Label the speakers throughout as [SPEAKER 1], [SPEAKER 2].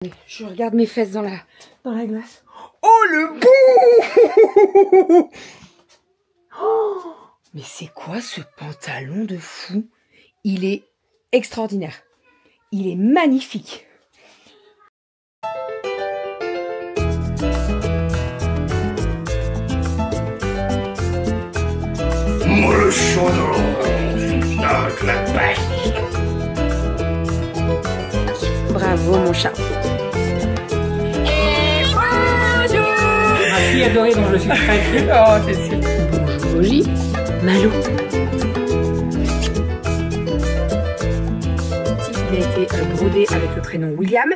[SPEAKER 1] Je regarde mes fesses dans la glace. Oh le bout. Oh, mais c'est quoi ce pantalon de fou? Il est extraordinaire. Il est magnifique.
[SPEAKER 2] Moi le chaudron avec la pêche.
[SPEAKER 1] Bravo mon chat.
[SPEAKER 3] Ma fille adorée dont je suis très fier.
[SPEAKER 1] Oh, c'est sûr. Bonjour Logie. Malou. Il a été brodé avec le prénom William.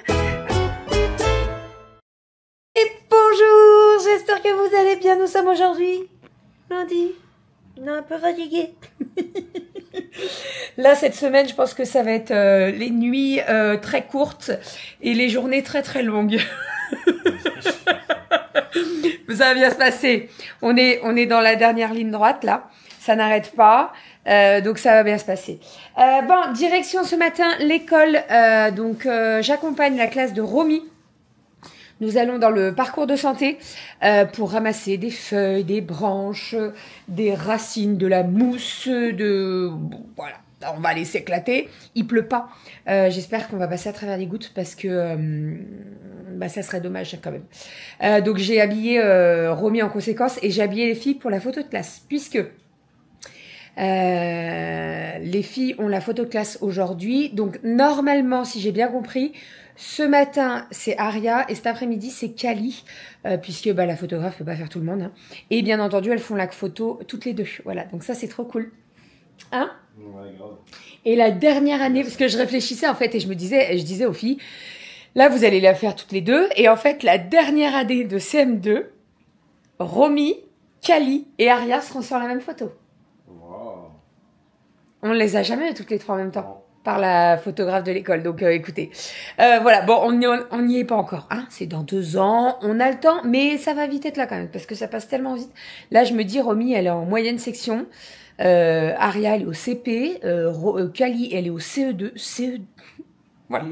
[SPEAKER 1] Et bonjour, j'espère que vous allez bien. Nous sommes aujourd'hui lundi. On est un peu fatigué. Là, cette semaine, je pense que ça va être les nuits très courtes et les journées très très longues. Ça va bien se passer. On est dans la dernière ligne droite là. Ça n'arrête pas. Donc ça va bien se passer. Bon, direction ce matin l'école. J'accompagne la classe de Romy. Nous allons dans le parcours de santé pour ramasser des feuilles, des branches, des racines, de la mousse, voilà. On va aller s'éclater. Il pleut pas. J'espère qu'on va passer à travers les gouttes parce que ça serait dommage quand même. Donc j'ai habillé Romy en conséquence et j'ai habillé les filles pour la photo de classe puisque les filles ont la photo de classe aujourd'hui. Donc normalement, si j'ai bien compris, ce matin c'est Aria et cet après-midi c'est Kali puisque la photographe peut pas faire tout le monde. Hein. Et bien entendu elles font la photo toutes les deux. Voilà, donc ça c'est trop cool. Hein?
[SPEAKER 2] Ouais, grave.
[SPEAKER 1] Et la dernière année, parce que je réfléchissais en fait et je disais aux filles, là vous allez la faire toutes les deux. Et en fait la dernière année de CM2, Romy, Kali et Aria seront sur la même photo.
[SPEAKER 2] Wow.
[SPEAKER 1] On ne les a jamais toutes les trois en même temps par la photographe de l'école. Donc écoutez, voilà, bon on n'y est pas encore. Hein, c'est dans 2 ans, on a le temps, mais ça va vite être là quand même parce que ça passe tellement vite. Là je me dis Romy elle est en moyenne section. Aria elle est au CP, Kali elle est au CE2, voilà.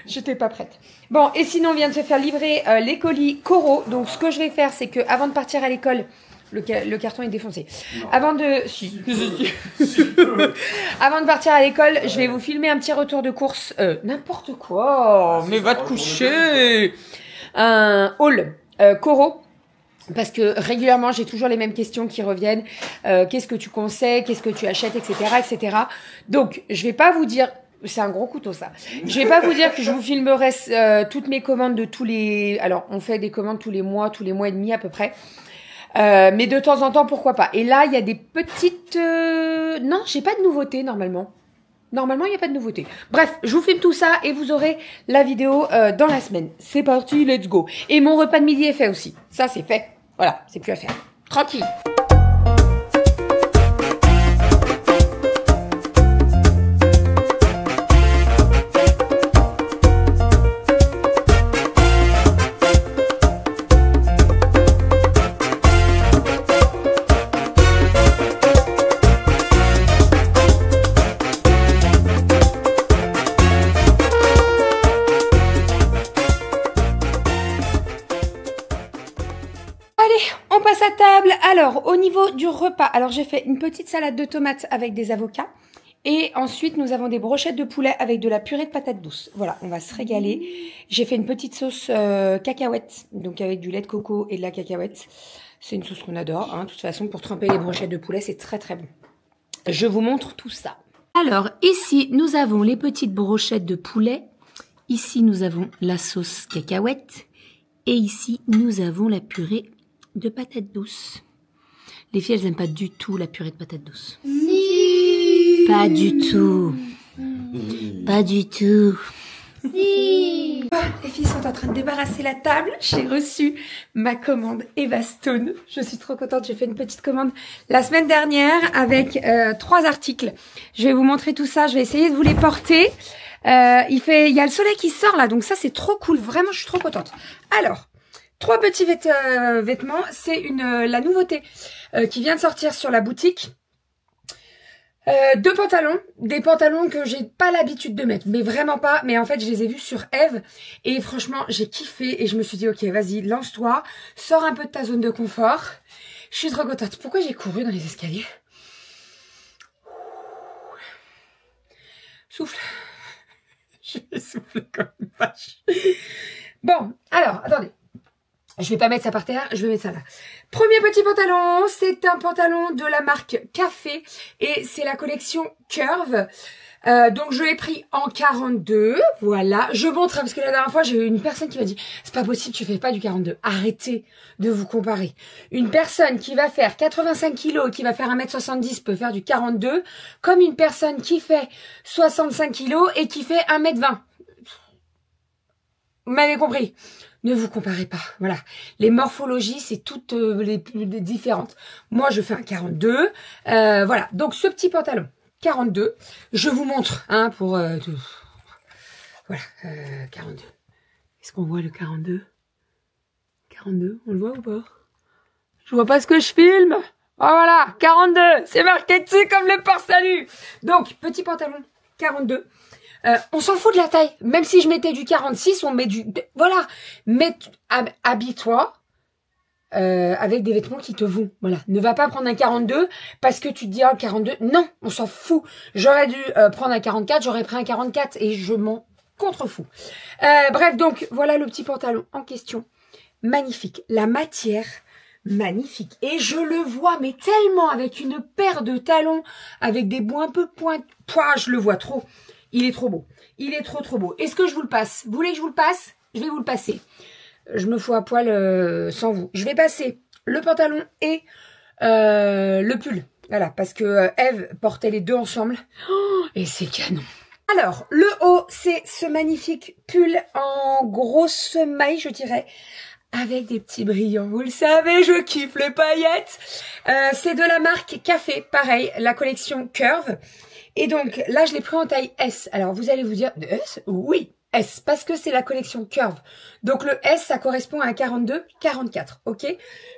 [SPEAKER 1] J'étais pas prête. Bon, et sinon on vient de se faire livrer les colis Coro. Donc ce que je vais faire, c'est que avant de partir à l'école, le carton est défoncé. Non. Avant de partir à l'école, je vais vous filmer un petit retour de course. N'importe quoi. Mais va te coucher. Un haul Coro. Parce que régulièrement, j'ai toujours les mêmes questions qui reviennent. Qu'est-ce que tu conseilles? Qu'est-ce que tu achètes? Etc. etc. Donc, je vais pas vous dire... C'est un gros couteau, ça. Je vais pas vous dire que je vous filmerai toutes mes commandes de tous les... Alors, on fait des commandes tous les mois et demi à peu près. Mais de temps en temps, pourquoi pas. Et là, il y a des petites... Non, j'ai pas de nouveautés, normalement. Normalement, il n'y a pas de nouveauté. Bref, je vous filme tout ça et vous aurez la vidéo dans la semaine. C'est parti, let's go. Et mon repas de midi est fait aussi. Ça, c'est fait. Voilà, c'est plus à faire. Tranquille. On passe à table. Alors, au niveau du repas, alors j'ai fait une petite salade de tomates avec des avocats. Et ensuite, nous avons des brochettes de poulet avec de la purée de patates douces. Voilà, on va se régaler. J'ai fait une petite sauce cacahuète, donc avec du lait de coco et de la cacahuète. C'est une sauce qu'on adore, hein, de toute façon, pour tremper les brochettes de poulet, c'est très très bon. Je vous montre tout ça. Alors, ici, nous avons les petites brochettes de poulet. Ici, nous avons la sauce cacahuète. Et ici, nous avons la purée de patates douces. Les filles, elles n'aiment pas du tout la purée de patates douces.
[SPEAKER 4] Si.
[SPEAKER 1] Pas du tout. Pas du tout.
[SPEAKER 4] Si.
[SPEAKER 1] Les filles sont en train de débarrasser la table. J'ai reçu ma commande Eva Stone. Je suis trop contente. J'ai fait une petite commande la semaine dernière avec 3 articles. Je vais vous montrer tout ça. Je vais essayer de vous les porter. Il y a le soleil qui sort là, donc ça c'est trop cool. Vraiment, je suis trop contente. Alors, 3 petits vêtements. C'est la nouveauté qui vient de sortir sur la boutique. Deux pantalons, des pantalons que j'ai pas l'habitude de mettre, mais vraiment pas. Mais en fait, je les ai vus sur Eve et franchement, j'ai kiffé et je me suis dit, ok, vas-y, lance-toi, sors un peu de ta zone de confort. Je suis trop contente. Pourquoi j'ai couru dans les escaliers? Souffle. Je vais souffler comme une vache. Bon, alors, attendez. Je vais pas mettre ça par terre, je vais mettre ça là. Premier petit pantalon, c'est un pantalon de la marque Café et c'est la collection Curve. Donc je l'ai pris en 42, voilà. Je montre parce que la dernière fois j'ai eu une personne qui m'a dit c'est pas possible, tu fais pas du 42. Arrêtez de vous comparer. Une personne qui va faire 85 kilos et qui va faire 1m70 peut faire du 42, comme une personne qui fait 65 kilos et qui fait 1m20. Vous m'avez compris? Ne vous comparez pas, voilà. Les morphologies, c'est toutes les différentes. Moi, je fais un 42. Voilà, donc ce petit pantalon, 42. Je vous montre, hein, pour... voilà, 42. Est-ce qu'on voit le 42? 42, on le voit ou pas? Je vois pas ce que je filme. Oh, voilà, 42. C'est marqué dessus comme le port-salut. Donc, petit pantalon, 42. On s'en fout de la taille. Même si je mettais du 46, on met du... Voilà. Mais habille-toi avec des vêtements qui te vont. Voilà. Ne va pas prendre un 42 parce que tu te dis, oh, 42. Non, on s'en fout. J'aurais dû prendre un 44, j'aurais pris un 44 et je m'en contrefous. Bref, donc, voilà le petit pantalon en question. Magnifique. La matière... magnifique. Et je le vois, mais tellement avec une paire de talons, avec des bouts un peu pointus. Je le vois trop. Il est trop beau. Il est trop beau. Est-ce que je vous le passe? Vous voulez que je vous le passe? Je vais vous le passer. Je me fous à poil sans vous. Je vais passer le pantalon et le pull. Voilà, parce que Eve portait les deux ensemble. Oh, et c'est canon. Alors, le haut, c'est ce magnifique pull en grosse maille, je dirais. Avec des petits brillants, vous le savez, je kiffe les paillettes. C'est de la marque Café, pareil, la collection Curve. Et donc, là, je l'ai pris en taille S. Alors, vous allez vous dire, S? Oui, S, parce que c'est la collection Curve. Donc, le S, ça correspond à un 42, 44, ok?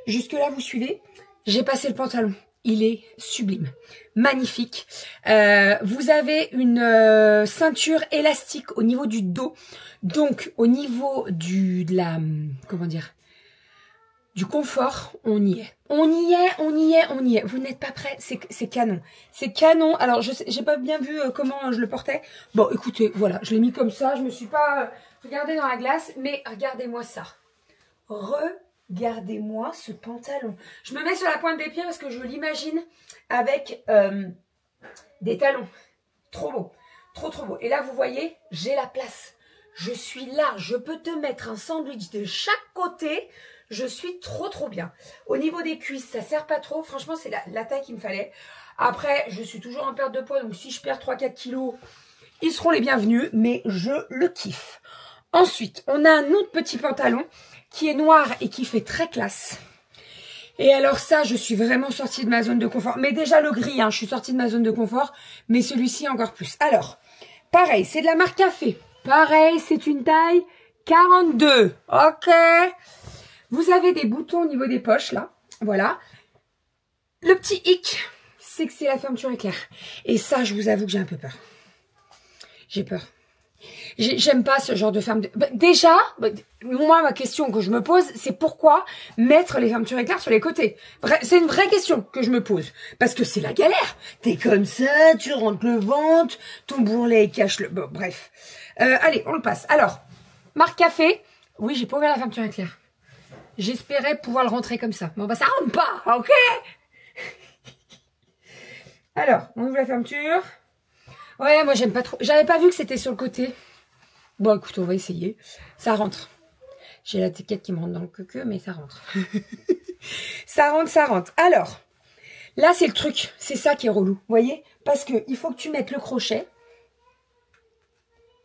[SPEAKER 1] Jusque-là, vous suivez? J'ai passé le pantalon. Il est sublime, magnifique. Vous avez une ceinture élastique au niveau du dos. Donc, au niveau du confort, on y est. On y est. Vous n'êtes pas prêts, c'est canon. C'est canon. Alors, j'ai pas bien vu comment je le portais. Bon, écoutez, voilà, je l'ai mis comme ça. Je me suis pas regardée dans la glace, mais regardez-moi ça. Regardez-moi ce pantalon. Je me mets sur la pointe des pieds parce que je l'imagine avec des talons. Trop beau. Trop beau. Et là, vous voyez, j'ai la place. Je suis large. Je peux te mettre un sandwich de chaque côté. Je suis trop bien. Au niveau des cuisses, ça sert pas trop. Franchement, c'est la taille qu'il me fallait. Après, je suis toujours en perte de poids. Donc, si je perds 3-4 kilos, ils seront les bienvenus. Mais je le kiffe. Ensuite, on a un autre petit pantalon qui est noir et qui fait très classe. Et alors ça, je suis vraiment sortie de ma zone de confort. Mais déjà le gris, hein, je suis sortie de ma zone de confort. Mais celui-ci encore plus. Alors, pareil, c'est de la marque Café. Pareil, c'est une taille 42. Ok. Vous avez des boutons au niveau des poches, là. Voilà. Le petit hic, c'est que c'est la fermeture éclair. Et ça, je vous avoue que j'ai un peu peur. J'ai peur. J'aime pas ce genre de ferme. Déjà, moi, ma question que je me pose, c'est pourquoi mettre les fermetures éclair sur les côtés. C'est une vraie question que je me pose. Parce que c'est la galère. T'es comme ça, tu rentres le ventre, ton bourrelet cache le... Bon, bref. Allez, on le passe. Alors, marque Café. Oui, j'ai pas ouvert la fermeture éclair. J'espérais pouvoir le rentrer comme ça. Bon, bah, ça rentre pas, ok? Alors, on ouvre la fermeture. Ouais, moi, j'aime pas trop. J'avais pas vu que c'était sur le côté. Bon, écoute, on va essayer. Ça rentre. J'ai la l'étiquette qui me rentre dans le queue, mais ça rentre. Ça rentre. Alors, là, c'est le truc. C'est ça qui est relou, vous voyez? Parce que il faut que tu mettes le crochet.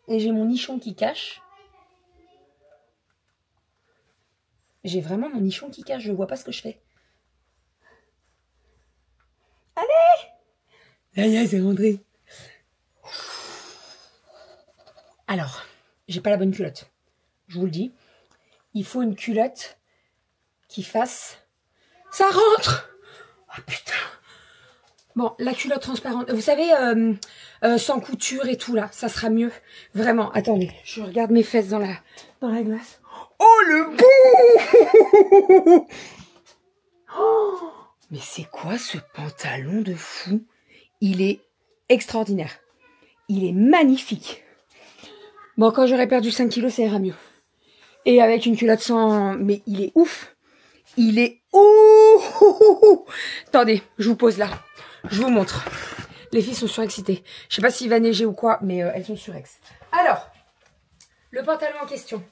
[SPEAKER 1] Et j'ai mon nichon qui cache. J'ai vraiment mon nichon qui cache. Je vois pas ce que je fais. Allez! Allez, c'est rentré. Alors, j'ai pas la bonne culotte. Je vous le dis. Il faut une culotte qui fasse... Ça rentre! Oh putain! Bon, la culotte transparente. Vous savez, sans couture et tout, là, ça sera mieux. Vraiment. Attendez, je regarde mes fesses dans la glace. Oh, le bout. Oh, mais c'est quoi ce pantalon de fou? Il est extraordinaire. Il est magnifique. Bon, quand j'aurai perdu 5 kilos, ça ira mieux. Et avec une culotte sans... Mais il est ouf. Il est ouf. Attendez, je vous pose là. Je vous montre. Les filles sont surexcitées. Je sais pas s'il va neiger ou quoi, mais elles sont surex. Alors, le pantalon en question.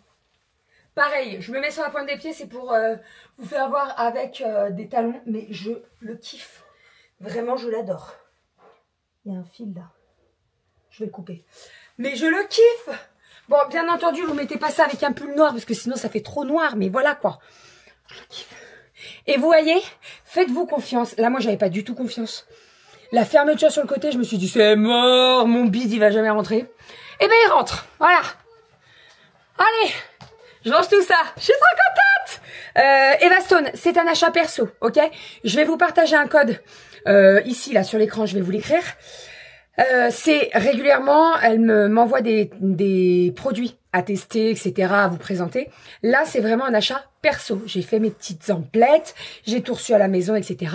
[SPEAKER 1] Pareil, je me mets sur la pointe des pieds, c'est pour vous faire voir avec des talons, mais je le kiffe. Vraiment, je l'adore. Il y a un fil là. Je vais le couper. Mais je le kiffe. Bon, bien entendu, vous mettez pas ça avec un pull noir, parce que sinon ça fait trop noir, mais voilà quoi. Je le kiffe. Et vous voyez, faites-vous confiance. Là, moi, j'avais pas du tout confiance. La fermeture sur le côté, je me suis dit, c'est mort, mon bide, il va jamais rentrer. Eh ben, il rentre. Voilà. Allez, je range tout ça. Je suis trop contente. Eva Stone, c'est un achat perso, ok? Je vais vous partager un code ici, là, sur l'écran. Je vais vous l'écrire. C'est régulièrement, elle m'envoie des produits à tester, etc., à vous présenter. Là, c'est vraiment un achat perso. J'ai fait mes petites emplettes, j'ai tout reçu à la maison, etc.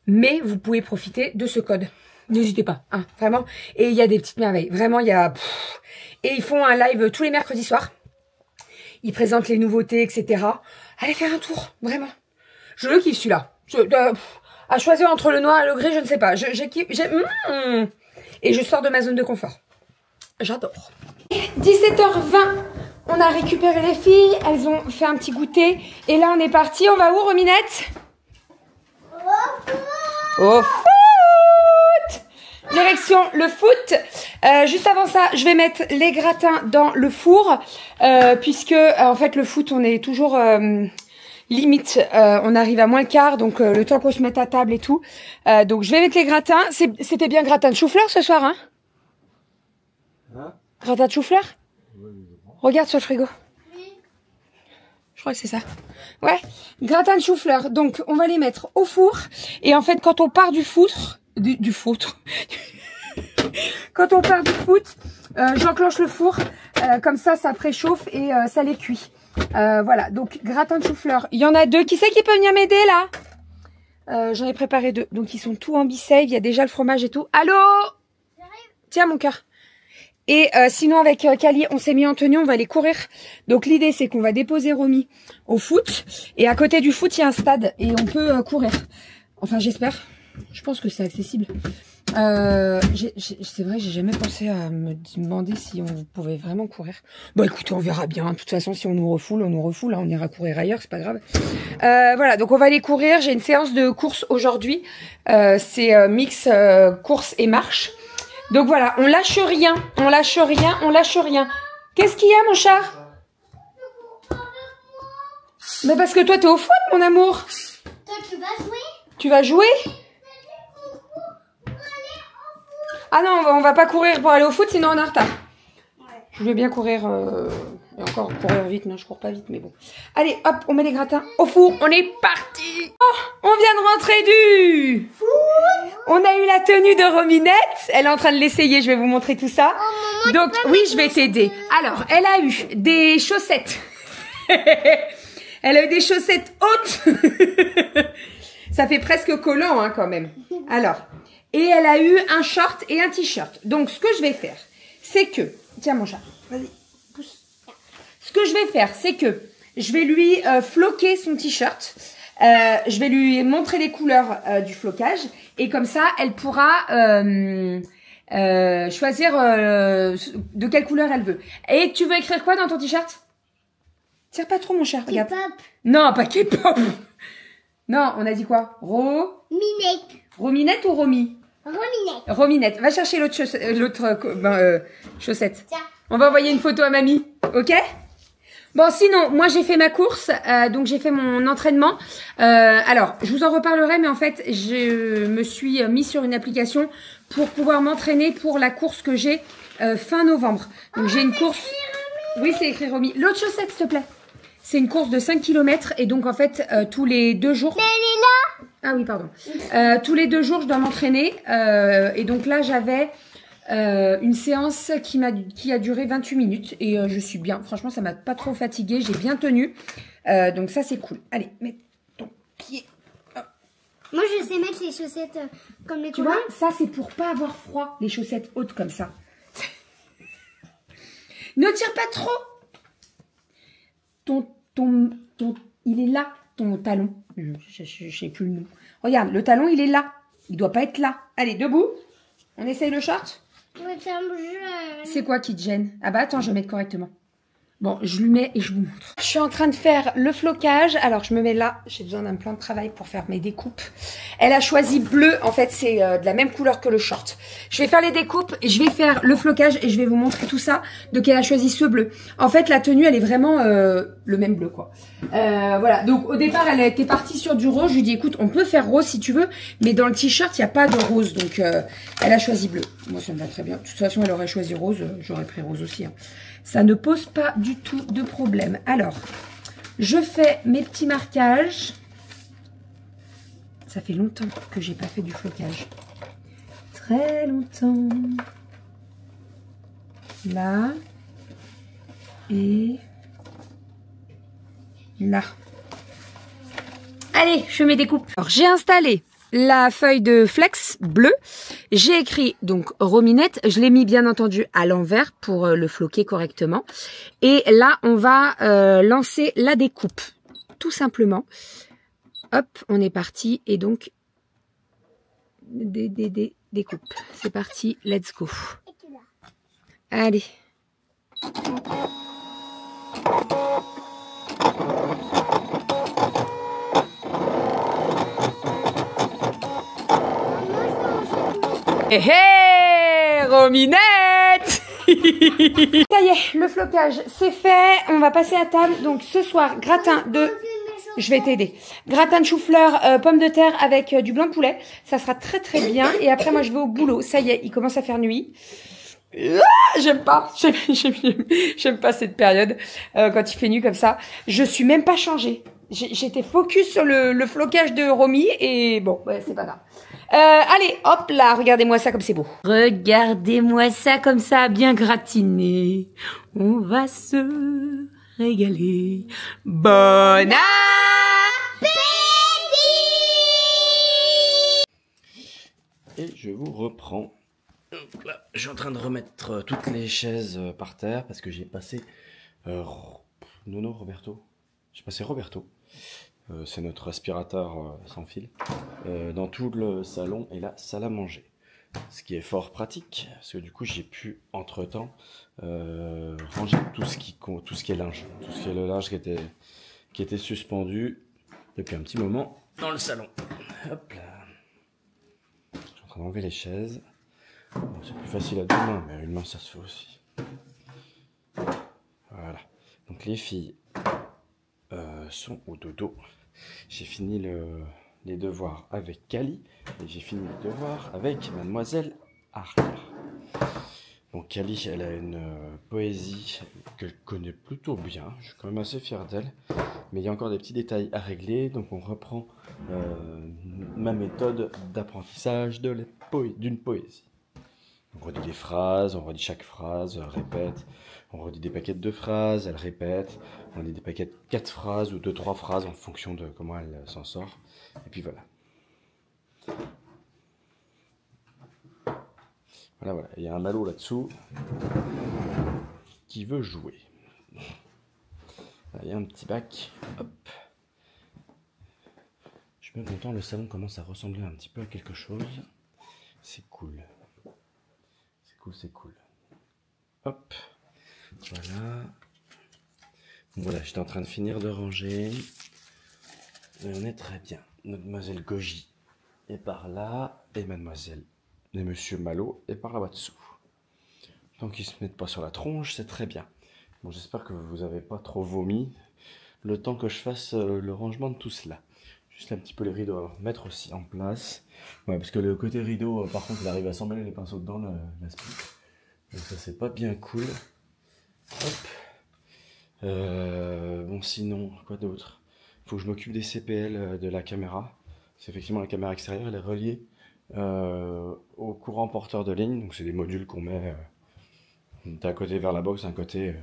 [SPEAKER 1] Mais vous pouvez profiter de ce code. N'hésitez pas, hein, vraiment. Et il y a des petites merveilles. Vraiment, il y a... Et ils font un live tous les mercredis soirs. Ils présentent les nouveautés, etc. Allez faire un tour, vraiment. Je le kiffe celui-là. À choisir entre le noir et le gris, je ne sais pas. Et je sors de ma zone de confort. J'adore. 17h20, on a récupéré les filles. Elles ont fait un petit goûter. Et là, on est parti. On va où, Rominette? Au foot! Direction le foot. Juste avant ça, je vais mettre les gratins dans le four. Puisque, en fait, le foot, on est toujours... limite, on arrive à moins le quart, donc le temps qu'on se mette à table et tout. Donc je vais mettre les gratins. C'était bien gratin de chou-fleur ce soir, hein? Gratin de chou-fleur? Regarde sur le frigo. Je crois que c'est ça. Ouais, gratin de chou-fleur. Donc on va les mettre au four. Et en fait, quand on part du four, du foutre. Quand on part du foot, j'enclenche le four. Comme ça préchauffe et ça les cuit. Voilà, donc gratin de chou-fleur. Il y en a 2. Qui c'est qui peut venir m'aider là? J'en ai préparé 2. Donc ils sont tout en bicève. Il y a déjà le fromage et tout. Allô? Tiens mon cœur. Et sinon avec Kali, on s'est mis en tenue, on va aller courir. Donc l'idée c'est qu'on va déposer Romy au foot. Et à côté du foot, il y a un stade. Et on peut courir. Enfin j'espère. Je pense que c'est accessible. C'est vrai, j'ai jamais pensé à me demander si on pouvait vraiment courir. Bon, écoutez, on verra bien. De toute façon, si on nous refoule, on nous refoule. Hein, on ira courir ailleurs, c'est pas grave. Voilà, donc on va aller courir. J'ai une séance de course aujourd'hui. C'est mix course et marche. Donc voilà, on lâche rien. On lâche rien, on lâche rien. Qu'est-ce qu'il y a, mon chat? Mais parce que toi, t'es au foot, mon amour.
[SPEAKER 4] Toi, tu vas jouer?
[SPEAKER 1] Tu vas jouer? Ah non, on va pas courir pour aller au foot, sinon on est en retard. Ouais. Je vais bien courir, et encore courir vite, non je cours pas vite, mais bon. Allez, hop, on met les gratins au four, on est parti. Oh, on vient de rentrer du foot. On a eu la tenue de Rominette, elle est en train de l'essayer, je vais vous montrer tout ça. Oh, maman, donc oui, je vais t'aider. Alors, elle a eu des chaussettes. Elle a eu des chaussettes hautes. Ça fait presque collant, hein, quand même. Alors... Et elle a eu un short et un t-shirt. Donc, ce que je vais faire, c'est que... Tiens, mon chat. Vas-y, pousse. Ce que je vais faire, c'est que je vais lui floquer son t-shirt. Je vais lui montrer les couleurs du flocage. Et comme ça, elle pourra choisir de quelle couleur elle veut. Et tu veux écrire quoi dans ton t-shirt? Tire pas trop, mon chat. Regarde.
[SPEAKER 4] K-pop.
[SPEAKER 1] Non, pas K-pop. Non, on a dit quoi?
[SPEAKER 4] Minette.
[SPEAKER 1] Rominette ou Romy?
[SPEAKER 4] Rominette.
[SPEAKER 1] Rominette. Va chercher l'autre chaussette.
[SPEAKER 4] Tiens.
[SPEAKER 1] On va envoyer une photo à mamie. Ok? Bon, sinon, moi, j'ai fait ma course. Donc, j'ai fait mon entraînement. Alors, je vous en reparlerai. Mais en fait, je me suis mis sur une application pour pouvoir m'entraîner pour la course que j'ai fin novembre. Donc, j'ai une course... Oui, c'est écrit Romy. L'autre chaussette, s'il te plaît. C'est une course de 5 km. Et donc, en fait, tous les 2 jours...
[SPEAKER 4] Mais elle est là.
[SPEAKER 1] Ah oui, pardon. Tous les 2 jours, je dois m'entraîner. Et donc là, j'avais une séance qui a duré 28 minutes. Et je suis bien. Franchement, ça m'a pas trop fatiguée. J'ai bien tenu. Donc ça, c'est cool. Allez, mets ton pied.
[SPEAKER 4] Moi, je sais mettre les chaussettes comme les
[SPEAKER 1] Tu vois, ça, c'est pour pas avoir froid. Les chaussettes hautes comme ça. Ne tire pas trop. Il est là, ton talon. Je sais plus le nom. Regarde, le talon, il est là. Il doit pas être là. Allez, debout. On essaye le short.
[SPEAKER 4] Ouais, ça me gêne.
[SPEAKER 1] C'est quoi qui te gêne? Ah bah attends, je vais mettre correctement. Bon, je lui mets et je vous montre. Je suis en train de faire le flocage. Alors, je me mets là. J'ai besoin d'un plan de travail pour faire mes découpes. Elle a choisi bleu. En fait, c'est de la même couleur que le short. Je vais faire les découpes et je vais faire le flocage et je vais vous montrer tout ça. Donc, elle a choisi ce bleu. En fait, la tenue, elle est vraiment le même bleu, quoi. Voilà. Donc, au départ, elle était partie sur du rose. Je lui dis, écoute, on peut faire rose si tu veux. Mais dans le t-shirt, il n'y a pas de rose. Donc, elle a choisi bleu. Moi, ça me va très bien. De toute façon, elle aurait choisi rose. J'aurais pris rose aussi, hein. Ça ne pose pas du tout de problème. Alors, je fais mes petits marquages. Ça fait longtemps que j'ai pas fait du flocage. Très longtemps. Là. Et là. Allez, je mets des coupes. Alors, j'ai installé la feuille de flex bleue. J'ai écrit donc Rominette. Je l'ai mis bien entendu à l'envers pour le floquer correctement. Et là, on va lancer la découpe. Tout simplement. Hop, on est parti. Et donc, découpe. C'est parti, let's go. Allez. Hé hé, Rominette. Ça y est, le flocage, c'est fait. On va passer à table. Donc, ce soir, gratin de... Je vais t'aider. Gratin de chou-fleur, pommes de terre avec du blanc de poulet. Ça sera très très bien. Et après, moi, je vais au boulot. Ça y est, il commence à faire nuit. J'aime pas. J'aime pas cette période quand il fait nuit comme ça. Je suis même pas changée. J'étais focus sur le flocage de Romy et bon, ouais, c'est pas grave. Allez, hop là, regardez-moi ça comme c'est beau. Regardez-moi ça comme ça, bien gratiné. On va se régaler. Bon appétit!
[SPEAKER 5] Et je vous reprends. Donc là, je suis en train de remettre toutes les chaises par terre parce que j'ai passé Nono Roberto. J'ai passé Roberto. C'est notre aspirateur sans fil dans tout le salon et la salle à manger. Ce qui est fort pratique parce que du coup j'ai pu entre temps ranger tout ce qui est linge, tout ce qui est le linge qui était suspendu depuis un petit moment dans le salon. Hop là. Je suis en train d'enlever les chaises. Bon, c'est plus facile à deux mains, mais à une main ça se fait aussi. Voilà. Donc les filles sont au dodo. J'ai fini les devoirs avec Kali et j'ai fini les devoirs avec Mademoiselle Aria. Donc Kali, elle a une poésie qu'elle connaît plutôt bien. Je suis quand même assez fier d'elle. Mais il y a encore des petits détails à régler. Donc on reprend ma méthode d'apprentissage d'une poésie. On redit les phrases, on redit chaque phrase, elle répète. On redit des paquets de phrases, elle répète. On dit des paquets de 4 phrases ou 2-3 phrases en fonction de comment elle s'en sort. Et puis voilà. Voilà. Il y a un Malo là-dessous qui veut jouer. Il y a un petit bac. Hop. Je suis bien content, le salon commence à ressembler un petit peu à quelque chose. C'est cool. C'est cool. Hop. Voilà. Voilà, j'étais en train de finir de ranger. Et on est très bien. Mademoiselle Goji est par là. Et Mademoiselle et Monsieur Malo est par là-bas-dessous. Donc ils se mettent pas sur la tronche, c'est très bien. Bon, j'espère que vous avez pas trop vomi le temps que je fasse le rangement de tout cela. Juste un petit peu les rideaux à mettre aussi en place. Ouais, parce que le côté rideau, par contre, il arrive à s'emmêler les pinceaux dedans, la split. Donc ça, c'est pas bien cool. Hop. Bon, sinon, quoi d'autre? Faut que je m'occupe des CPL de la caméra. c'est effectivement la caméra extérieure, elle est reliée au courant porteur de ligne. Donc c'est des modules qu'on met d'un côté vers la box, d'un côté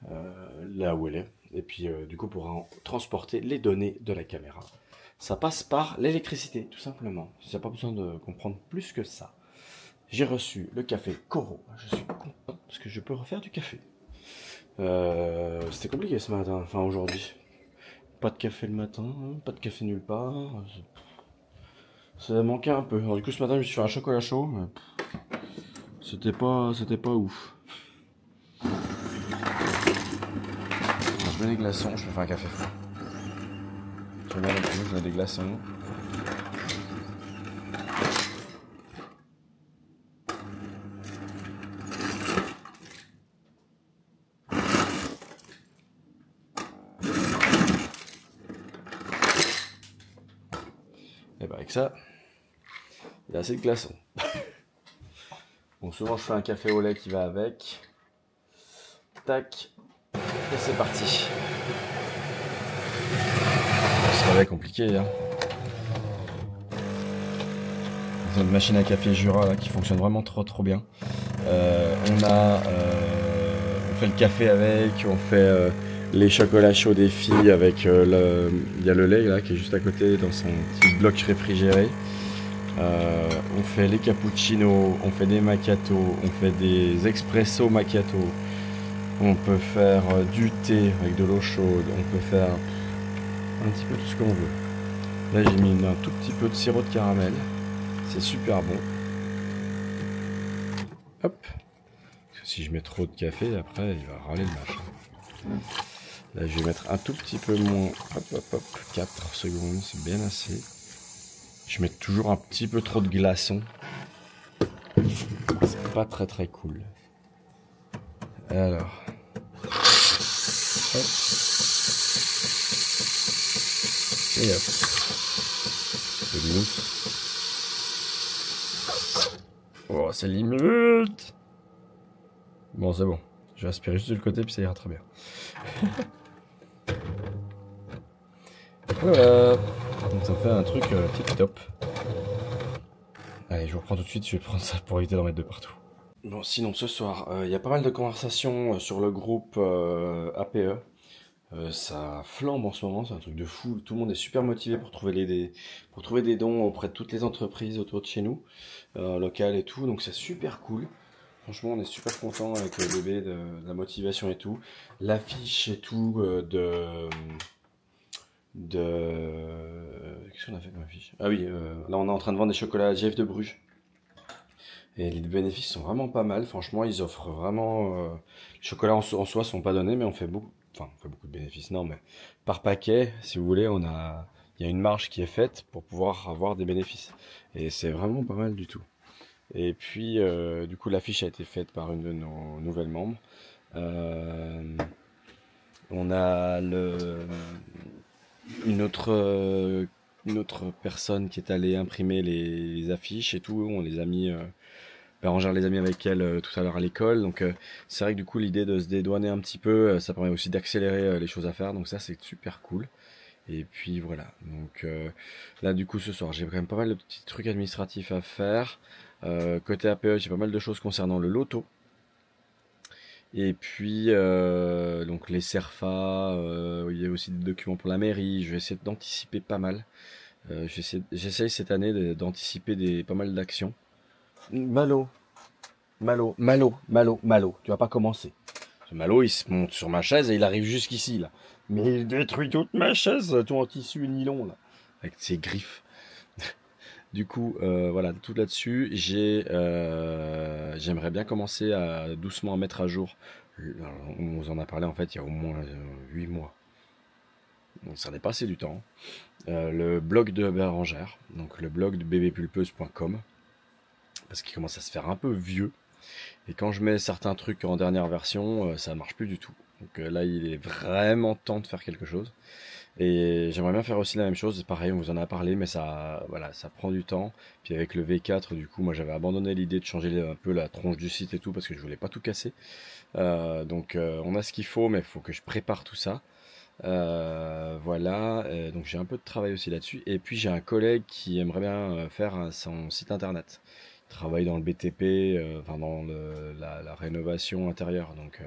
[SPEAKER 5] là où elle est. Et puis du coup pour transporter les données de la caméra. Ça passe par l'électricité, tout simplement. Il n'y a pas besoin de comprendre plus que ça. J'ai reçu le café Coro. Je suis content parce que je peux refaire du café. C'était compliqué ce matin, enfin aujourd'hui. Pas de café le matin, pas de café nulle part. Ça manquait un peu. Alors, du coup ce matin je me suis fait un chocolat chaud, mais c'était pas ouf. Alors, je mets des glaçons, je me fais un café froid. Je mets des glaçons. Et bah avec ça, il y a assez de glaçons. Bon, souvent je fais un café au lait qui va avec. Tac. Et c'est parti. Ça va être compliqué, hein. C'est une machine à café Jura là, qui fonctionne vraiment trop bien. On fait le café avec, on fait les chocolats chauds des filles avec il y a le lait là qui est juste à côté dans son petit bloc réfrigéré. On fait les cappuccinos, on fait des macchiatos, on fait des expresso macchiato. On peut faire du thé avec de l'eau chaude, on peut faire un petit peu tout ce qu'on veut. Là j'ai mis un tout petit peu de sirop de caramel, c'est super bon. Hop, parce que si je mets trop de café après il va râler le machin. Là je vais mettre un tout petit peu moins, hop, 4 secondes, c'est bien assez. Je mets toujours un petit peu trop de glaçons, c'est pas très cool. Alors, hop. Et hop, de mousse. Oh, c'est limite. Bon, c'est bon. Je vais aspirer juste de le côté puis ça ira très bien. Voilà. Donc ça me fait un truc tip top. Allez, je vous reprends tout de suite. Je vais prendre ça pour éviter d'en mettre de partout. Bon, sinon ce soir, il y a pas mal de conversations sur le groupe APE. Ça flambe en ce moment, c'est un truc de fou. Tout le monde est super motivé pour trouver des dons auprès de toutes les entreprises autour de chez nous, locales et tout. Donc c'est super cool. Franchement, on est super content avec le bébé de la motivation et tout. L'affiche et tout qu'est-ce qu'on a fait comme affiche? Ah oui, là on est en train de vendre des chocolats GF de Bruges. Et les bénéfices sont vraiment pas mal. Franchement, ils offrent vraiment... les chocolats en soi sont pas donnés, mais on fait beaucoup de bénéfices. Non, mais par paquet, si vous voulez, il y a une marge qui est faite pour pouvoir avoir des bénéfices. Et c'est vraiment pas mal du tout. Et puis, du coup, l'affiche a été faite par une de nos nouvelles membres. On a une autre personne qui est allée imprimer les affiches et tout. On les a mis... Bérangère les a mis avec elle tout à l'heure à l'école, donc c'est vrai que du coup l'idée de se dédouaner un petit peu, ça permet aussi d'accélérer les choses à faire, donc ça c'est super cool. Et puis voilà, donc là du coup ce soir j'ai quand même pas mal de petits trucs administratifs à faire. Côté APE j'ai pas mal de choses concernant le loto. Et puis donc les CERFA, il y a aussi des documents pour la mairie, je vais essayer d'anticiper pas mal. J'essaye cette année d'anticiper pas mal d'actions. Malo, tu vas pas commencer. Ce Malo, il se monte sur ma chaise et il arrive jusqu'ici, là. Mais il détruit toute ma chaise, tout en tissu nylon, là. Avec ses griffes. Du coup, voilà, tout là-dessus, j'aimerais bien commencer doucement à mettre à jour. On vous en a parlé, en fait, il y a au moins 8 mois. Donc ça n'est pas assez du temps. Le blog de Bérangère, donc le blog de bébépulpeuse.com. Parce qu'il commence à se faire un peu vieux. Et quand je mets certains trucs en dernière version, ça ne marche plus du tout. Donc là, il est vraiment temps de faire quelque chose. Et j'aimerais bien faire aussi la même chose. Pareil, on vous en a parlé, mais ça prend du temps. Puis avec le V4, du coup, moi j'avais abandonné l'idée de changer un peu la tronche du site et tout, parce que je voulais pas tout casser. Donc on a ce qu'il faut, mais il faut que je prépare tout ça. Voilà, donc j'ai un peu de travail aussi là-dessus. Et puis j'ai un collègue qui aimerait bien faire son site internet. Il travaille dans le BTP, enfin dans la rénovation intérieure, donc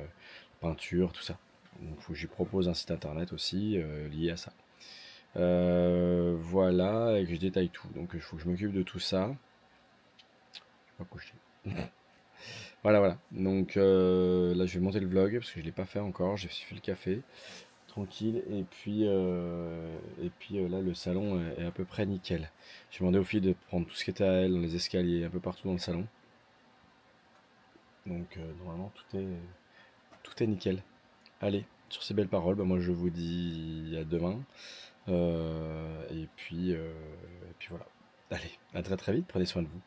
[SPEAKER 5] peinture, tout ça. Donc faut que je lui propose un site internet aussi lié à ça. Voilà, et que je détaille tout. Donc il faut que je m'occupe de tout ça. Je vais pas coucher. Voilà, voilà. Donc là, je vais monter le vlog parce que je l'ai pas fait encore. J'ai fait le café, tranquille. Et puis là, le salon est à peu près nickel. J'ai demandé aux filles de prendre tout ce qui était à elles, dans les escaliers, un peu partout dans le salon. Donc normalement, tout est nickel. Allez, sur ces belles paroles, bah, moi je vous dis à demain. Et puis voilà. Allez, à très très vite. Prenez soin de vous.